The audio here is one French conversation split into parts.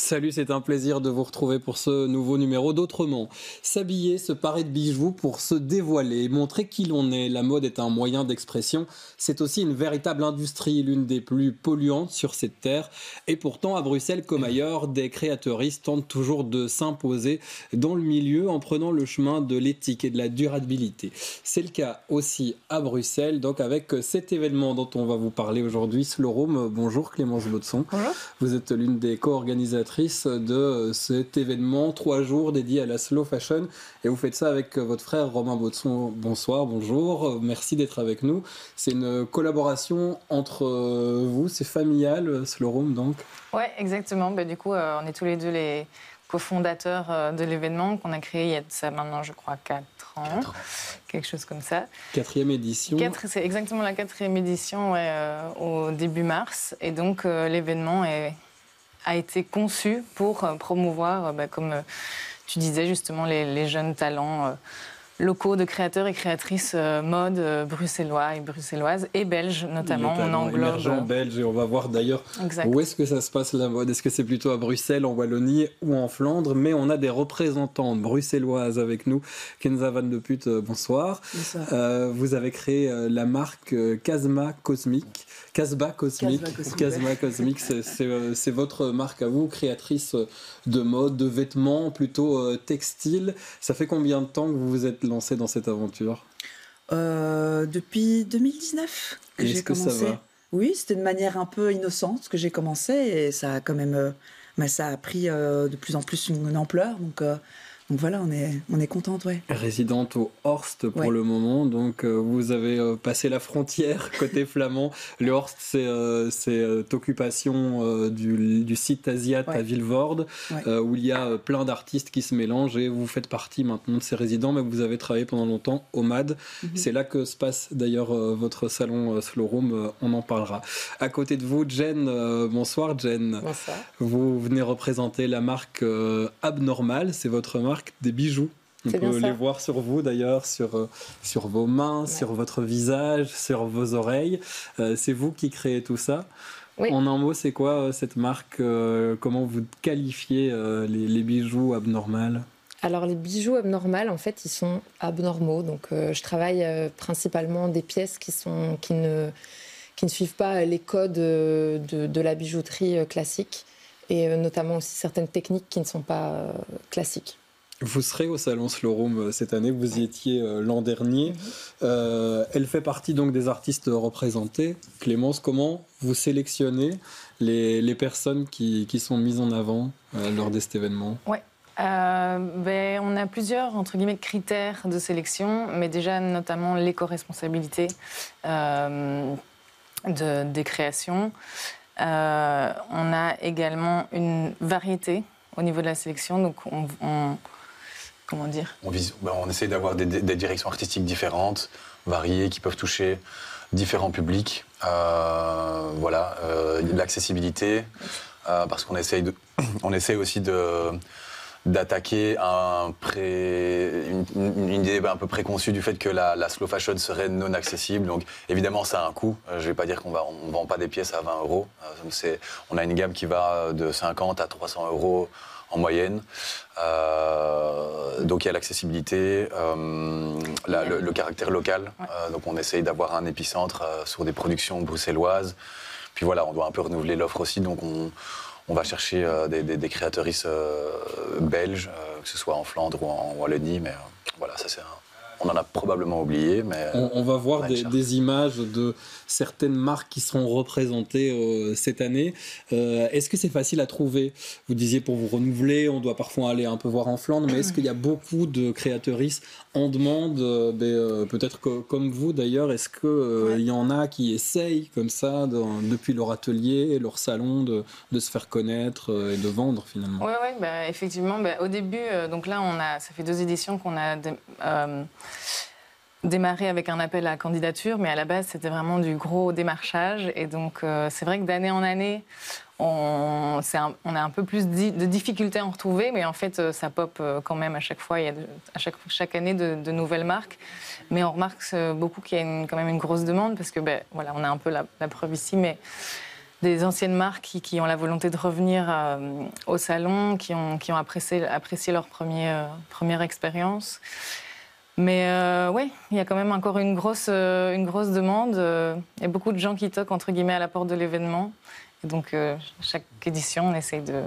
Salut, c'est un plaisir de vous retrouver pour ce nouveau numéro d'Autrement. S'habiller, se parer de bijoux pour se dévoiler, montrer qui l'on est. La mode est un moyen d'expression. C'est aussi une véritable industrie, l'une des plus polluantes sur cette terre. Et pourtant, à Bruxelles comme ailleurs, des créateuristes tentent toujours de s'imposer dans le milieu en prenant le chemin de l'éthique et de la durabilité. C'est le cas aussi à Bruxelles, donc avec cet événement dont on va vous parler aujourd'hui, Slow Room. Bonjour Clémence Baudson. Bonjour. Vous êtes l'une des co-organisatrice de cet événement, 3 jours dédié à la slow fashion, et vous faites ça avec votre frère Romain Baudson. Bonsoir, bonjour, merci d'être avec nous. C'est une collaboration entre vous, c'est familial, Slow Room donc? Ouais, exactement. Du coup, on est tous les deux les cofondateurs de l'événement qu'on a créé il y a de ça maintenant, je crois, 4 ans, quelque chose comme ça. 4e édition. C'est exactement la 4e édition, au début mars, et donc l'événement a été conçu pour promouvoir, comme tu disais justement, les jeunes talents locaux de créateurs et créatrices mode bruxellois et bruxelloises et belges notamment. On englobe émergents belges, et on va voir d'ailleurs où est-ce que ça se passe la mode. Est-ce que c'est plutôt à Bruxelles, en Wallonie ou en Flandre? Mais on a des représentantes bruxelloises avec nous. Kenza Van de Put, bonsoir. Bonsoir. Vous avez créé la marque Casbah Cosmic, c'est votre marque à vous, créatrice de mode, de vêtements plutôt textiles. Ça fait combien de temps que vous vous êtes lancé dans cette aventure? Depuis 2019 que j'ai commencé. Ça va? Oui, c'était de manière un peu innocente que j'ai commencé, et ça a quand même, ça a pris de plus en plus une ampleur. Donc voilà, on est contente, ouais. Résidente au Horst pour le moment, donc vous avez passé la frontière côté flamand. Le Horst, c'est occupation du site Asiat à Vilvoorde, où il y a plein d'artistes qui se mélangent, et vous faites partie maintenant de ces résidents, mais vous avez travaillé pendant longtemps au MAD. C'est là que se passe d'ailleurs votre salon Slow Room, on en parlera. À côté de vous, Jen, bonsoir Jen. Bonsoir. Vous venez représenter la marque Abnormal, c'est votre marque des bijoux. On peut les voir sur vous d'ailleurs, sur vos mains, sur votre visage, sur vos oreilles. C'est vous qui créez tout ça. Oui. En un mot, c'est quoi cette marque? Comment vous qualifiez les bijoux Abnormal? Alors les bijoux Abnormal, en fait, ils sont abnormaux. Donc je travaille principalement des pièces qui ne suivent pas les codes de la bijouterie classique, et notamment aussi certaines techniques qui ne sont pas classiques. Vous serez au salon Slow Room cette année, vous y étiez l'an dernier. Elle fait partie donc des artistes représentés. Clémence, comment vous sélectionnez les personnes qui sont mises en avant lors de cet événement? On a plusieurs, entre guillemets, critères de sélection, mais déjà notamment l'éco-responsabilité des créations. On a également une variété au niveau de la sélection, donc comment dire? On essaie d'avoir des directions artistiques différentes, variées, qui peuvent toucher différents publics. L'accessibilité, parce qu'on essaie aussi d'attaquer une idée un peu préconçue du fait que la slow fashion serait non accessible. Donc évidemment, ça a un coût. Je ne vais pas dire qu'on ne vend pas des pièces à 20 €. On a une gamme qui va de 50 à 300 € en moyenne. Donc il y a l'accessibilité, le caractère local. Donc on essaye d'avoir un épicentre sur des productions bruxelloises. Puis voilà, on doit un peu renouveler l'offre aussi. Donc on va chercher des créatrices belges, que ce soit en Flandre ou en Wallonie. Mais voilà, ça on en a probablement oublié. Mais on va voir des images de certaines marques qui seront représentées cette année. Est-ce que c'est facile à trouver? Vous disiez, pour vous renouveler, on doit parfois aller un peu voir en Flandre, mais est-ce qu'il y a beaucoup de créatrices en demande, peut-être comme vous d'ailleurs? Est-ce qu'il y en a qui essayent comme ça, depuis leur atelier, leur salon, de se faire connaître et de vendre finalement? Oui, effectivement. Au début, donc là, ça fait 2 éditions qu'on a démarré avec un appel à candidature, mais à la base, c'était vraiment du gros démarchage. Et donc, c'est vrai que d'année en année, on a un peu plus de difficultés à en retrouver, mais en fait, ça pop quand même à chaque fois. Il y a chaque année de nouvelles marques. Mais on remarque beaucoup qu'il y a quand même une grosse demande, parce que on a un peu la preuve ici, mais des anciennes marques qui ont la volonté de revenir au salon, qui ont apprécié leur première expérience. Mais oui, il y a quand même encore une grosse demande. Il y a beaucoup de gens qui toquent, entre guillemets, à la porte de l'événement. Et donc, chaque édition, on essaye de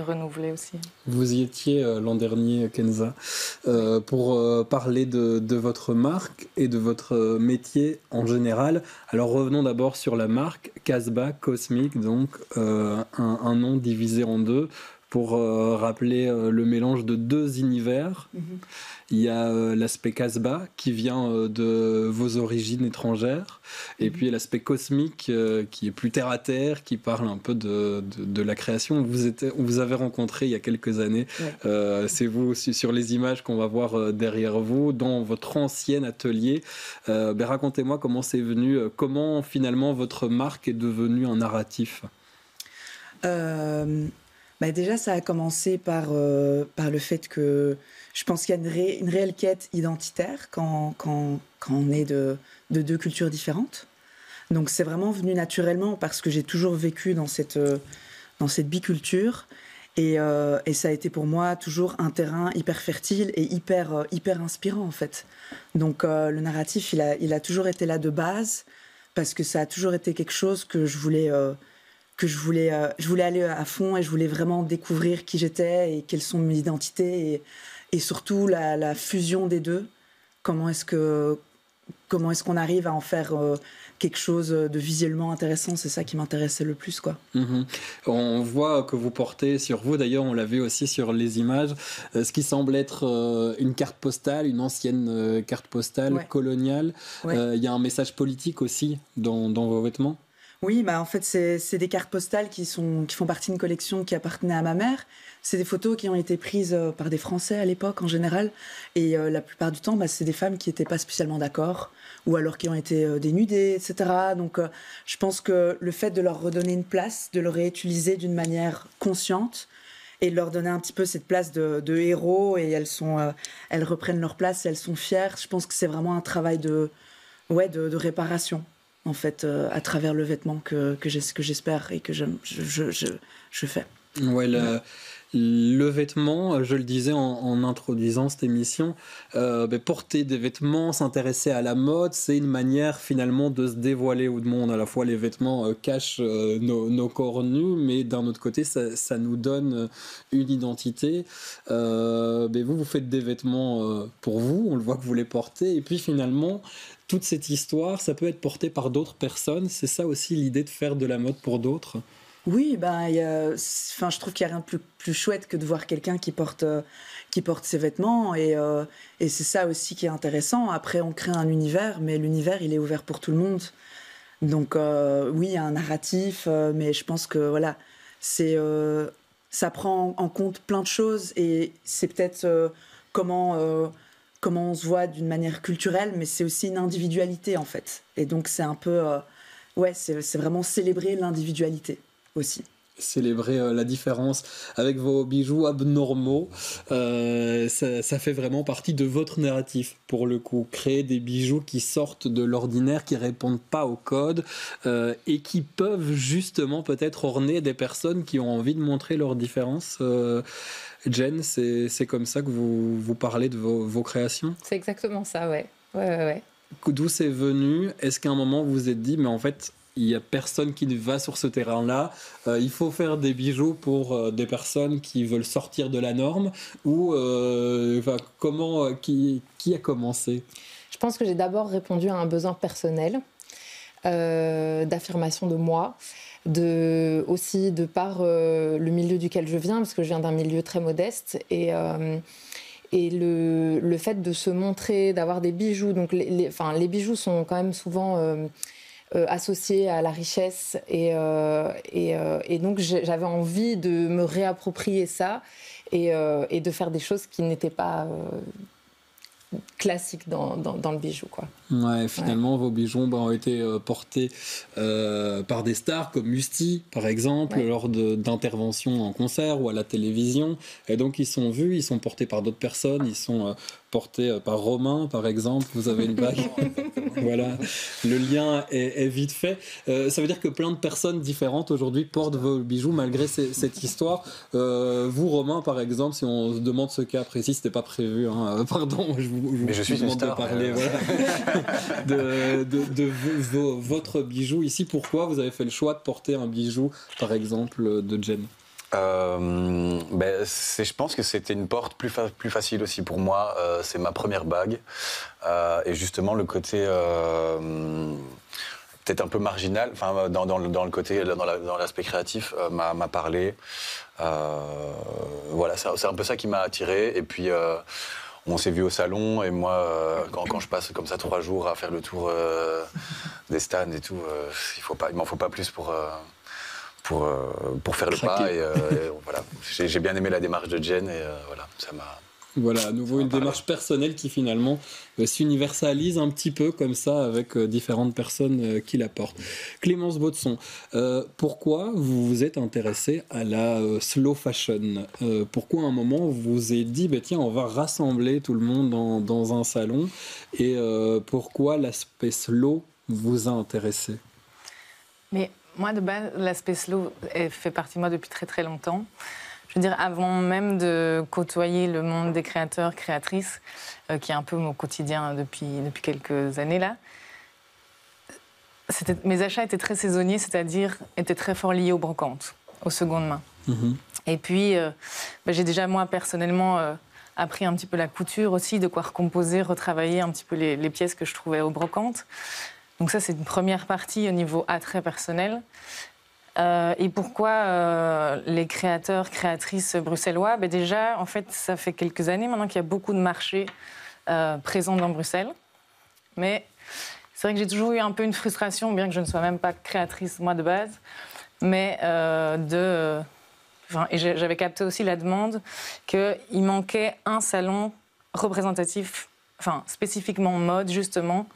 renouveler aussi. Vous y étiez l'an dernier, Kenza, pour parler de votre marque et de votre métier en général. Alors, revenons d'abord sur la marque, Casbah Cosmic, donc un nom divisé en deux, pour rappeler le mélange de deux univers. Il y a l'aspect Casbah qui vient de vos origines étrangères, et puis l'aspect cosmique qui est plus terre à terre, qui parle un peu de la création. On vous avez rencontré il y a quelques années. C'est vous aussi sur les images qu'on va voir derrière vous, dans votre ancien atelier. Racontez-moi comment c'est venu, comment finalement votre marque est devenue un narratif. Déjà, ça a commencé par le fait que je pense qu'il y a une réelle quête identitaire quand on est de deux cultures différentes. Donc c'est vraiment venu naturellement parce que j'ai toujours vécu dans cette biculture et ça a été pour moi toujours un terrain hyper fertile et hyper inspirant en fait. Donc le narratif, il a toujours été là de base parce que ça a toujours été quelque chose que je voulais aller à fond et je voulais vraiment découvrir qui j'étais et quelles sont mes identités et surtout la fusion des deux. Comment est-ce qu'on arrive à en faire quelque chose de visuellement intéressant? C'est ça qui m'intéressait le plus, quoi. On voit que vous portez sur vous, d'ailleurs on l'a vu aussi sur les images, ce qui semble être une carte postale, une ancienne carte postale coloniale. Il y a un message politique aussi dans vos vêtements. Oui, en fait, c'est des cartes postales qui font partie d'une collection qui appartenait à ma mère. C'est des photos qui ont été prises par des Français à l'époque, en général. Et la plupart du temps, c'est des femmes qui n'étaient pas spécialement d'accord, ou alors qui ont été dénudées, etc. Donc, je pense que le fait de leur redonner une place, de le réutiliser d'une manière consciente, et de leur donner un petit peu cette place de héros, et elles reprennent leur place, et elles sont fières. Je pense que c'est vraiment un travail de réparation, en fait, à travers le vêtement que j'espère et que je fais. Ouais, le vêtement, je le disais en introduisant cette émission, porter des vêtements, s'intéresser à la mode, c'est une manière finalement de se dévoiler au monde. À la fois, les vêtements cachent nos corps nus, mais d'un autre côté, ça nous donne une identité. Vous faites des vêtements pour vous, on le voit que vous les portez, et puis finalement, toute cette histoire, ça peut être porté par d'autres personnes. C'est ça aussi l'idée de faire de la mode pour d'autres. Oui, je trouve qu'il n'y a rien de plus chouette que de voir quelqu'un qui porte ses vêtements et c'est ça aussi qui est intéressant. Après, on crée un univers, mais l'univers, il est ouvert pour tout le monde. Donc oui, il y a un narratif, mais je pense que voilà, ça prend en compte plein de choses et c'est peut-être comment on se voit d'une manière culturelle, mais c'est aussi une individualité en fait. Et donc c'est un peu, c'est vraiment célébrer l'individualité aussi. Célébrer la différence avec vos bijoux abnormaux, ça fait vraiment partie de votre narratif pour le coup. Créer des bijoux qui sortent de l'ordinaire, qui répondent pas au code et qui peuvent justement peut-être orner des personnes qui ont envie de montrer leur différence. Jen, c'est comme ça que vous parlez de vos créations? C'est exactement ça, ouais. D'où c'est venu? Est-ce qu'à un moment vous vous êtes dit, mais en fait, il n'y a personne qui va sur ce terrain-là, il faut faire des bijoux pour des personnes qui veulent sortir de la norme, ou qui a commencé? Je pense que j'ai d'abord répondu à un besoin personnel d'affirmation de moi, aussi de par le milieu duquel je viens, parce que je viens d'un milieu très modeste, et le fait de se montrer, d'avoir des bijoux, donc les bijoux sont quand même souvent associés à la richesse et donc j'avais envie de me réapproprier ça et de faire des choses qui n'étaient pas classiques dans le bijou, quoi. Ouais, finalement, vos bijoux ont été portés par des stars comme Musti, par exemple, lors d'interventions en concert ou à la télévision. Et donc, ils sont vus, ils sont portés par d'autres personnes, ils sont portée par Romain, par exemple. Vous avez une bague. Voilà, le lien est vite fait. Ça veut dire que plein de personnes différentes aujourd'hui portent vos bijoux malgré cette histoire. Vous, Romain, par exemple, si on se demande ce cas précis, c'était pas prévu. Hein, pardon, je suis demande de parler de votre bijou ici. Pourquoi vous avez fait le choix de porter un bijou, par exemple, de Jen? Je pense que c'était une porte plus facile aussi pour moi. C'est ma première bague. Et justement, le côté peut-être un peu marginal, enfin, dans le côté, dans l'aspect créatif, m'a parlé. Voilà, c'est un peu ça qui m'a attiré. Et puis, on s'est vu au salon. Et moi, quand je passe comme ça 3 jours à faire le tour des stands et tout, il m'en faut pas plus pour faire le pas et voilà. J'ai bien aimé la démarche de Jen et voilà, ça m'a... Voilà, à nouveau une démarche personnelle qui finalement s'universalise un petit peu comme ça avec différentes personnes qui la portent. Clémence Baudson, pourquoi vous vous êtes intéressée à la slow fashion? Pourquoi à un moment vous vous êtes dit tiens, on va rassembler tout le monde dans un salon, et pourquoi l'aspect slow vous a intéressé? Mais moi, de base, l'aspect slow fait partie de moi depuis très très longtemps. Je veux dire, avant même de côtoyer le monde des créateurs, créatrices, qui est un peu mon quotidien depuis quelques années là, mes achats étaient très saisonniers, c'est-à-dire étaient très fort liés aux brocantes, aux secondes mains. Mm-hmm. Et puis, j'ai déjà moi personnellement appris un petit peu la couture aussi, de quoi recomposer, retravailler un petit peu les pièces que je trouvais aux brocantes. Donc ça, c'est une première partie au niveau attrait personnel. Et pourquoi les créateurs, créatrices bruxellois? Déjà, en fait, ça fait quelques années maintenant qu'il y a beaucoup de marchés présents dans Bruxelles. Mais c'est vrai que j'ai toujours eu un peu une frustration, bien que je ne sois même pas créatrice, moi, de base. Mais et j'avais capté aussi la demande qu'il manquait un salon représentatif, enfin, spécifiquement mode, justement.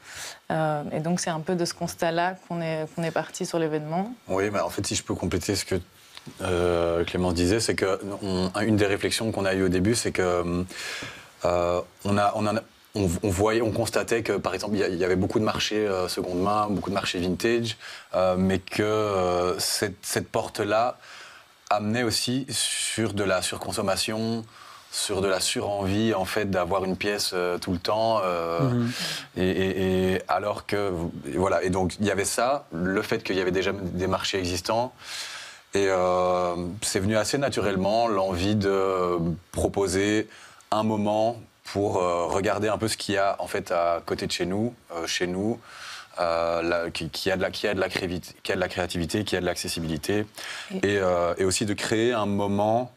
Et donc, c'est un peu de ce constat-là qu'on est parti sur l'événement. Oui, mais en fait, si je peux compléter ce que Clémence disait, c'est qu'une des réflexions qu'on a eues au début, c'est que on constatait que, par exemple, il y avait beaucoup de marchés seconde main, beaucoup de marchés vintage, mais que cette porte-là amenait aussi sur de la surconsommation, sur de la surenvie, en fait, d'avoir une pièce tout le temps. Et alors que... Voilà, et donc, il y avait ça, le fait qu'il y avait déjà des marchés existants. Et c'est venu assez naturellement, l'envie de proposer un moment pour regarder un peu ce qu'il y a, en fait, à côté de chez nous, qui a de la créativité, qui a de l'accessibilité. Et aussi de créer un moment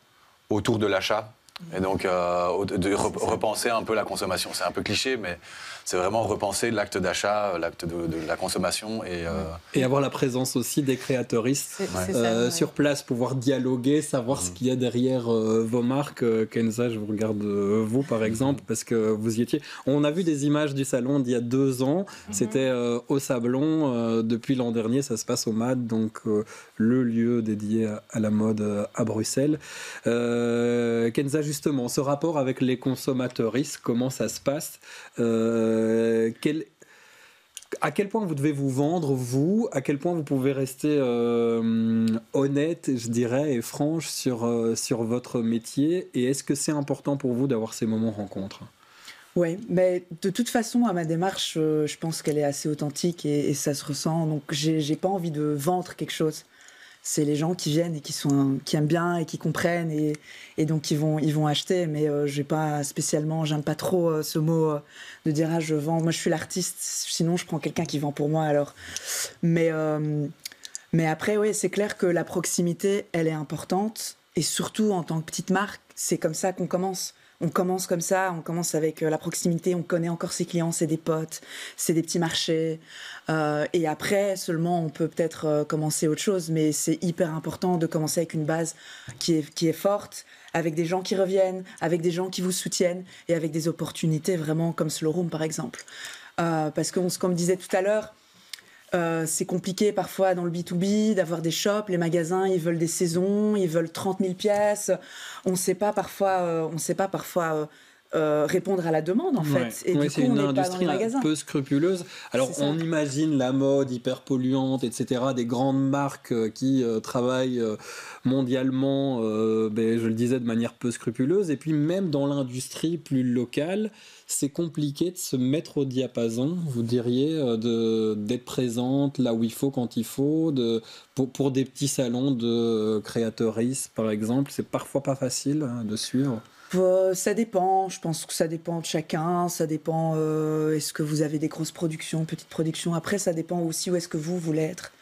autour de l'achat. Et donc, de repenser un peu la consommation. C'est un peu cliché, mais c'est vraiment repenser l'acte d'achat, l'acte de la consommation. Et avoir la présence aussi des créateuristes sur place, pouvoir dialoguer, savoir ce qu'il y a derrière vos marques. Kenza, je vous regarde vous, par exemple, parce que vous y étiez. On a vu des images du salon d'il y a 2 ans. C'était au Sablon. Depuis l'an dernier, ça se passe au MAD, donc le lieu dédié à la mode à Bruxelles. Kenza, justement, ce rapport avec les consommateuristes, comment ça se passe? À quel point vous devez vous vendre, vous? À quel point vous pouvez rester honnête, je dirais, et franche sur votre métier? Et est-ce que c'est important pour vous d'avoir ces moments rencontres? Oui, mais de toute façon, à ma démarche, je pense qu'elle est assez authentique et ça se ressent. Donc, j'ai pas envie de vendre quelque chose. C'est les gens qui viennent et qui aiment bien et qui comprennent et donc ils vont acheter. Mais j'aime pas trop ce mot de dire je vends. Moi, je suis l'artiste. Sinon, je prends quelqu'un qui vend pour moi. Alors, mais après, oui, c'est clair que la proximité, elle est importante et surtout en tant que petite marque, c'est comme ça qu'on commence. On commence comme ça, on commence avec la proximité, on connaît encore ses clients, c'est des potes, c'est des petits marchés. Et après, seulement, on peut peut-être commencer autre chose. Mais c'est hyper important de commencer avec une base qui est forte, avec des gens qui reviennent, avec des gens qui vous soutiennent et avec des opportunités vraiment comme Slow Room, par exemple. Parce que, comme je disais tout à l'heure, c'est compliqué parfois dans le B2B d'avoir des shops, les magasins ils veulent des saisons, ils veulent 30 000 pièces, on ne sait pas parfois répondre à la demande en fait. Et du coup, c'est une on n'est pas dans industrie les un magasins. peu scrupuleuse. Alors, on imagine la mode hyper polluante, etc., des grandes marques qui travaillent mondialement, je le disais, de manière peu scrupuleuse. Et puis, même dans l'industrie plus locale, c'est compliqué de se mettre au diapason, vous diriez, d'être présente là où il faut, quand il faut. Pour des petits salons de créateuristes, par exemple, c'est parfois pas facile de suivre. Ça dépend, je pense que ça dépend de chacun, ça dépend, est-ce que vous avez des grosses productions, petites productions, après ça dépend aussi où est-ce que vous voulez être,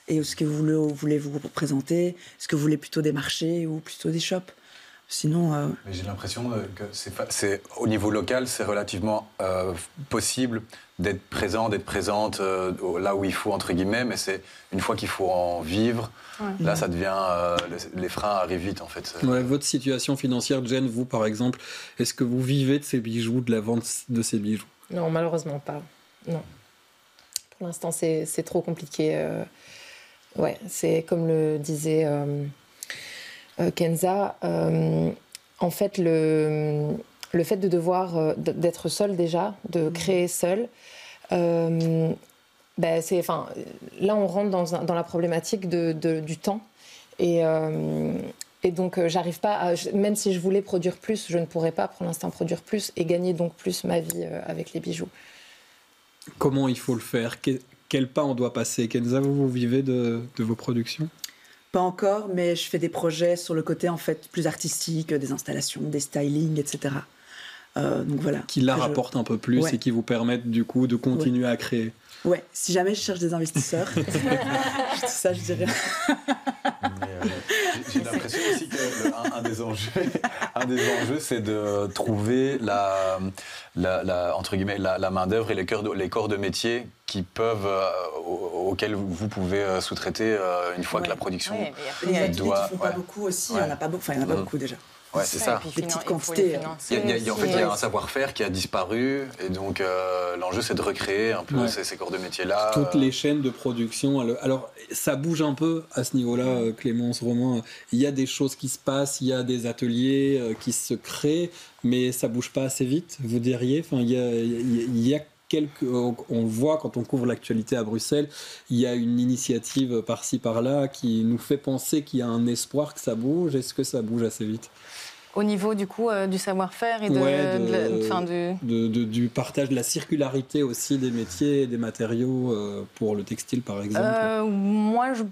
et est-ce que vous voulez vous représenter, est-ce que vous voulez plutôt des marchés ou plutôt des shops. Sinon... Mais j'ai l'impression que c'est au niveau local, c'est relativement possible d'être présent, d'être présente là où il faut, entre guillemets, mais c'est une fois qu'il faut en vivre, là ça devient... les freins arrivent vite en fait. Ouais, votre situation financière, Jen, vous par exemple, est-ce que vous vivez de ces bijoux, de la vente de ces bijoux? Non, malheureusement pas. Non. Pour l'instant, c'est trop compliqué. Ouais, c'est comme le disait... Kenza, en fait, le fait de devoir d'être seule déjà, de créer seule, là on rentre dans la problématique du temps et donc j'arrive pas même si je voulais produire plus, je ne pourrais pas pour l'instant produire plus et gagner donc plus ma vie avec les bijoux. Comment il faut le faire? Quel pas on doit passer? Kenza, vous vivez de vos productions? Pas encore, mais je fais des projets sur le côté en fait plus artistique, des installations, des stylings, etc. Donc voilà. Qui la rapportent un peu plus et qui vous permettent du coup de continuer à créer. Ouais, si jamais je cherche des investisseurs, ça je dirais. J'ai l'impression aussi qu'un des enjeux, c'est de trouver entre guillemets, la main-d'œuvre et les corps de métier auxquels vous pouvez sous-traiter une fois que la production les ateliers qui font pas beaucoup aussi, il n'y en a pas beaucoup déjà. Ouais, c'est ça. Des petites quantités. Il y a un savoir-faire qui a disparu et donc l'enjeu c'est de recréer un peu ces corps de métier-là. Toutes les chaînes de production. Alors ça bouge un peu à ce niveau-là, Clémence, Romain. Il y a des choses qui se passent, il y a des ateliers qui se créent, mais ça bouge pas assez vite, vous diriez. Enfin, il y a on le voit quand on couvre l'actualité à Bruxelles, il y a une initiative par-ci par-là qui nous fait penser qu'il y a un espoir que ça bouge. Est-ce que ça bouge assez vite? Au niveau du coup du savoir-faire et du partage, de la circularité aussi des métiers et des matériaux pour le textile par exemple. Moi je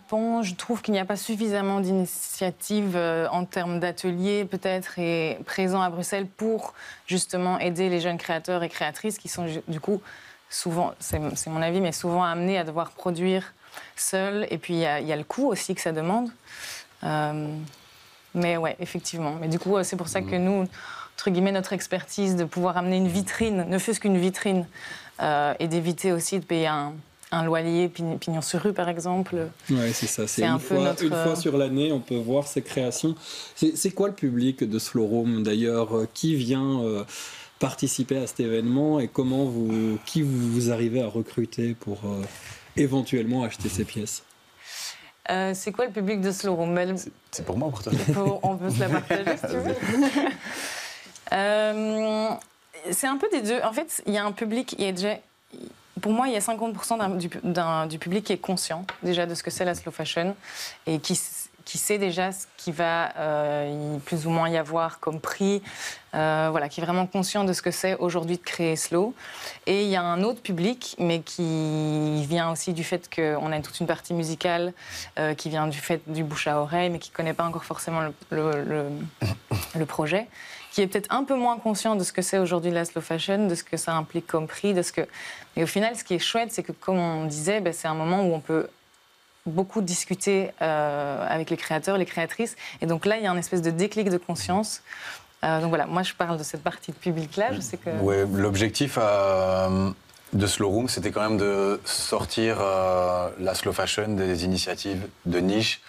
trouve qu'il n'y a pas suffisamment d'initiatives en termes d'ateliers peut-être et présents à Bruxelles pour justement aider les jeunes créateurs et créatrices qui sont du coup souvent, c'est mon avis, mais souvent amenés à devoir produire seuls, et puis il y a le coût aussi que ça demande. Mais ouais, effectivement. Mais du coup, c'est pour ça que nous, entre guillemets, notre expertise de pouvoir amener une vitrine, ne fût-ce qu'une vitrine, et d'éviter aussi de payer un loyer pignon sur rue, par exemple. Oui, c'est ça. C'est une fois sur l'année, on peut voir ces créations. C'est quoi le public de Slow Room, d'ailleurs? Qui vient participer à cet événement et qui vous arrivez à recruter pour éventuellement acheter ces pièces? C'est quoi le public de Slow Room? C'est pour moi ou pour toi? On peut se la partager si tu veux. C'est un peu des deux. En fait, il y a un public, pour moi, il y a 50% du public qui est conscient déjà de ce que c'est la slow fashion et qui sait déjà ce qui va plus ou moins y avoir comme prix, qui est vraiment conscient de ce que c'est aujourd'hui de créer slow. Et il y a un autre public, mais qui vient aussi du fait qu'on a toute une partie musicale, qui vient du fait du bouche à oreille, mais qui ne connaît pas encore forcément le projet, qui est peut-être un peu moins conscient de ce que c'est aujourd'hui la slow fashion, de ce que ça implique comme prix, Et au final, ce qui est chouette, c'est que, comme on disait, c'est un moment où on peut beaucoup discuter avec les créateurs, les créatrices. Et donc là, il y a un espèce de déclic de conscience. Donc voilà, moi, je parle de cette partie de public-là. Je sais que... Ouais, l'objectif de Slow Room, c'était quand même de sortir la slow fashion des initiatives de niche,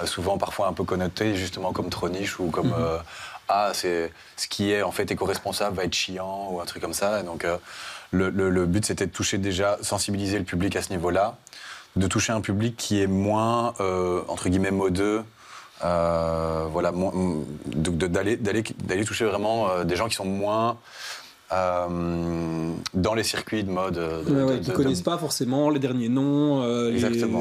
souvent parfois un peu connotées, justement comme trop niche ou comme c'est ce qui est en fait éco-responsable va être chiant ou un truc comme ça. Et donc le but, c'était de toucher déjà, sensibiliser le public à ce niveau-là, de toucher un public qui est moins, entre guillemets, modeux, Voilà, d'aller toucher vraiment des gens qui sont moins dans les circuits de mode. Qui ne connaissent pas forcément les derniers noms,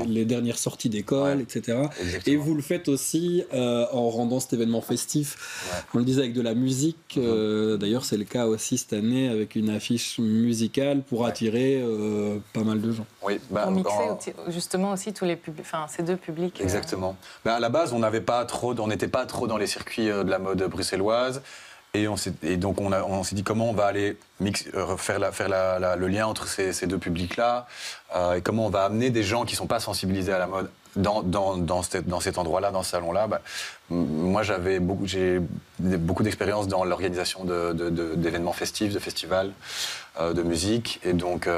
les dernières sorties d'école, etc. Exactement. Et vous le faites aussi en rendant cet événement festif. Ouais. On le disait avec de la musique. D'ailleurs, c'est le cas aussi cette année avec une affiche musicale pour attirer pas mal de gens. Oui, pour mixer justement aussi tous les publics, enfin ces deux publics. Exactement. À la base, on n'était pas trop dans les circuits de la mode bruxelloise. Et donc on s'est dit comment on va aller faire le lien entre ces deux publics-là et comment on va amener des gens qui ne sont pas sensibilisés à la mode dans cet endroit-là, dans ce salon-là. Moi, j'ai beaucoup d'expérience dans l'organisation d'événements festifs, de festivals, de musique. Et donc,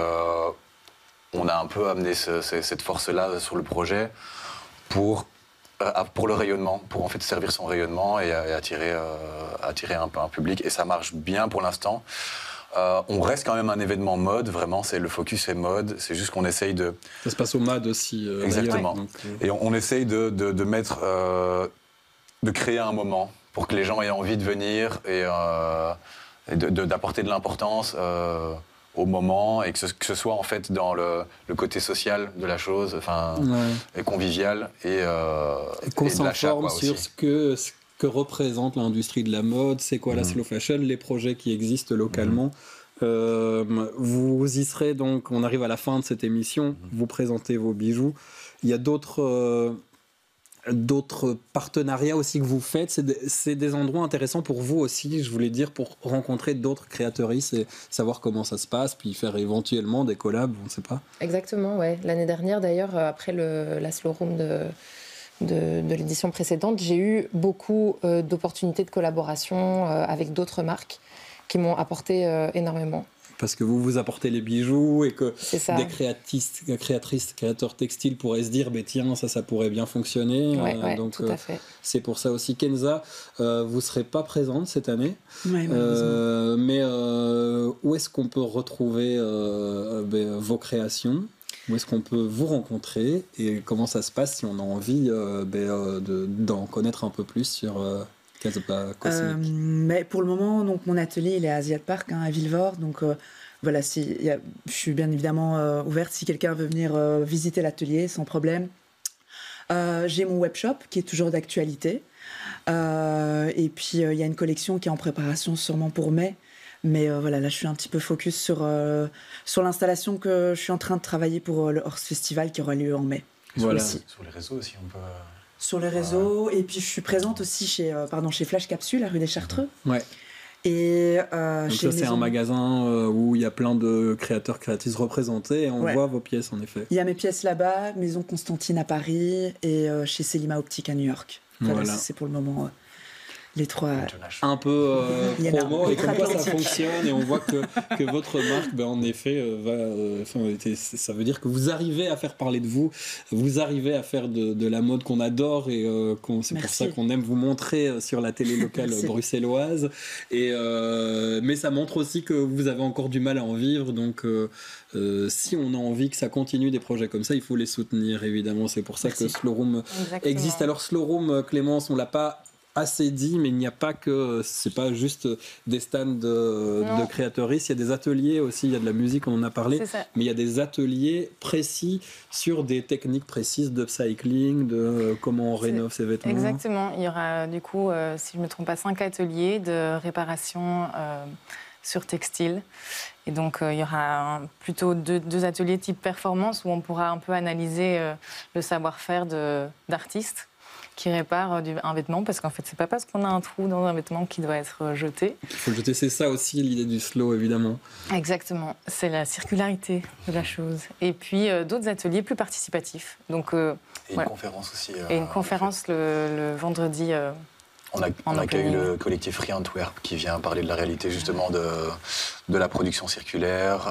on a un peu amené cette force-là sur le projet pour le rayonnement, pour en fait servir son rayonnement et attirer un peu un public. Et ça marche bien pour l'instant. On reste quand même un événement mode, vraiment, le focus est mode. C'est juste qu'on essaye de... Ça se passe au MAD aussi. Exactement. Donc, et on essaye de mettre... de créer un moment pour que les gens aient envie de venir et d'apporter de l'importance au moment et que ce soit en fait dans le côté social de la chose, et convivial et qu'on s'informe sur ce que représente l'industrie de la mode, c'est quoi la slow fashion, les projets qui existent localement. Vous y serez donc, on arrive à la fin de cette émission, vous présentez vos bijoux. Il y a d'autres partenariats aussi que vous faites, c'est des endroits intéressants pour vous aussi, je voulais dire, pour rencontrer d'autres créatrices et savoir comment ça se passe, puis faire éventuellement des collabs, on ne sait pas. Exactement, ouais. L'année dernière d'ailleurs, après la Slow Room de l'édition précédente, j'ai eu beaucoup d'opportunités de collaboration avec d'autres marques qui m'ont apporté énormément. Parce que vous apportez les bijoux et que des créateurs textiles pourraient se dire tiens, ça pourrait bien fonctionner. Donc, tout à fait. C'est pour ça aussi. Kenza, vous ne serez pas présente cette année. Oui, mais où est-ce qu'on peut retrouver vos créations ? Où est-ce qu'on peut vous rencontrer ? Et comment ça se passe si on a envie d'en connaître un peu plus sur... mais pour le moment, donc, mon atelier il est à Asiat Park, à Villevorde. Donc voilà, je suis bien évidemment ouverte si quelqu'un veut venir visiter l'atelier sans problème. J'ai mon webshop qui est toujours d'actualité. Et puis il y a une collection qui est en préparation sûrement pour mai. Mais voilà, là je suis un petit peu focus sur l'installation que je suis en train de travailler pour le Horse Festival qui aura lieu en mai. Voilà. Sur les réseaux aussi, on peut... Sur les réseaux, et puis je suis présente aussi chez Flash Capsule, à rue des Chartreux. Ouais. Et donc ça, c'est un magasin où il y a plein de créateurs, créatrices représentés, et on voit vos pièces, en effet. Il y a mes pièces là-bas, Maison Constantine à Paris, et chez Selima Optique à New York. Voilà. C'est pour le moment... les trois un peu promo et comme quoi ça fonctionne et on voit que votre marque en effet ça veut dire que vous arrivez à faire parler de vous arrivez à faire de la mode qu'on adore et c'est pour ça qu'on aime vous montrer sur la télé locale bruxelloise et mais ça montre aussi que vous avez encore du mal à en vivre, donc si on a envie que ça continue des projets comme ça, il faut les soutenir évidemment. C'est pour ça que Slow Room existe. Alors Slow Room, Clémence, on l'a pas assez dit, mais il n'y a pas que... C'est pas juste des stands de créatrices, il y a des ateliers aussi, il y a de la musique, on en a parlé, mais il y a des ateliers précis sur des techniques précises d'upcycling, de comment on rénove ses vêtements. Exactement, il y aura du coup, si je ne me trompe pas, 5 ateliers de réparation sur textile. Et donc, il y aura plutôt deux ateliers type performance où on pourra un peu analyser le savoir-faire d'artistes qui répare un vêtement, parce qu'en fait, c'est pas parce qu'on a un trou dans un vêtement qui doit être jeté. Il faut le jeter, c'est ça aussi l'idée du slow, évidemment. Exactement, c'est la circularité de la chose. Et puis, d'autres ateliers plus participatifs. Donc, et une conférence aussi. Et une conférence le vendredi. On accueille le collectif Free Antwerp qui vient parler de la réalité justement de la production circulaire.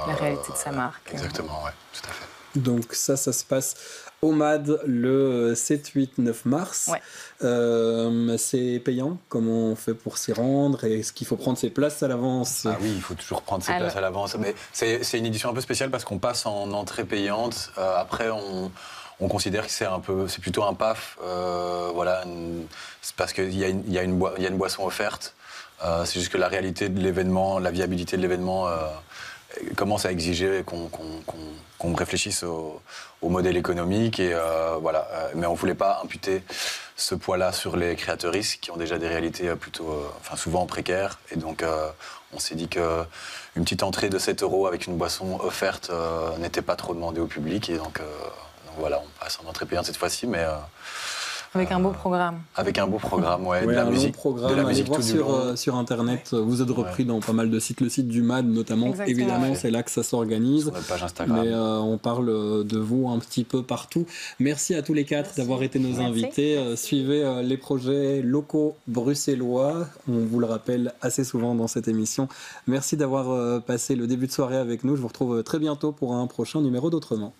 La réalité de sa marque. Exactement, oui, tout à fait. Donc ça se passe au MAD le 7, 8, 9 mars. Ouais. C'est payant. Comment on fait pour s'y rendre? Et est-ce qu'il faut prendre ses places à l'avance? Ah oui, il faut toujours prendre ses places à l'avance. Mais c'est une édition un peu spéciale parce qu'on passe en entrée payante. Après, on considère que c'est plutôt un PAF. Voilà, c'est parce qu'il y a une boisson offerte. C'est juste que la réalité de l'événement, la viabilité de l'événement commence à exiger qu'on réfléchisse au modèle économique. Et, voilà. Mais on ne voulait pas imputer ce poids-là sur les créateuristes qui ont déjà des réalités plutôt, souvent précaires. Et donc, on s'est dit qu'une petite entrée de 7 € avec une boisson offerte n'était pas trop demandée au public. Et donc voilà, on passe en entrée payante cette fois-ci, mais... Avec un beau programme. Avec un beau programme, ouais, Ouais, de la un musique. long programme. De la Allez musique voir tout du long. sur Internet. Vous êtes repris dans pas mal de sites. Le site du MAD notamment. Exactement, Évidemment, ouais. c'est là que ça s'organise. Sur notre page Instagram. Mais on parle de vous un petit peu partout. Merci à tous les quatre d'avoir été nos Merci. invités. Suivez les projets locaux bruxellois. On vous le rappelle assez souvent dans cette émission. Merci d'avoir passé le début de soirée avec nous. Je vous retrouve très bientôt pour un prochain numéro d'Autrement.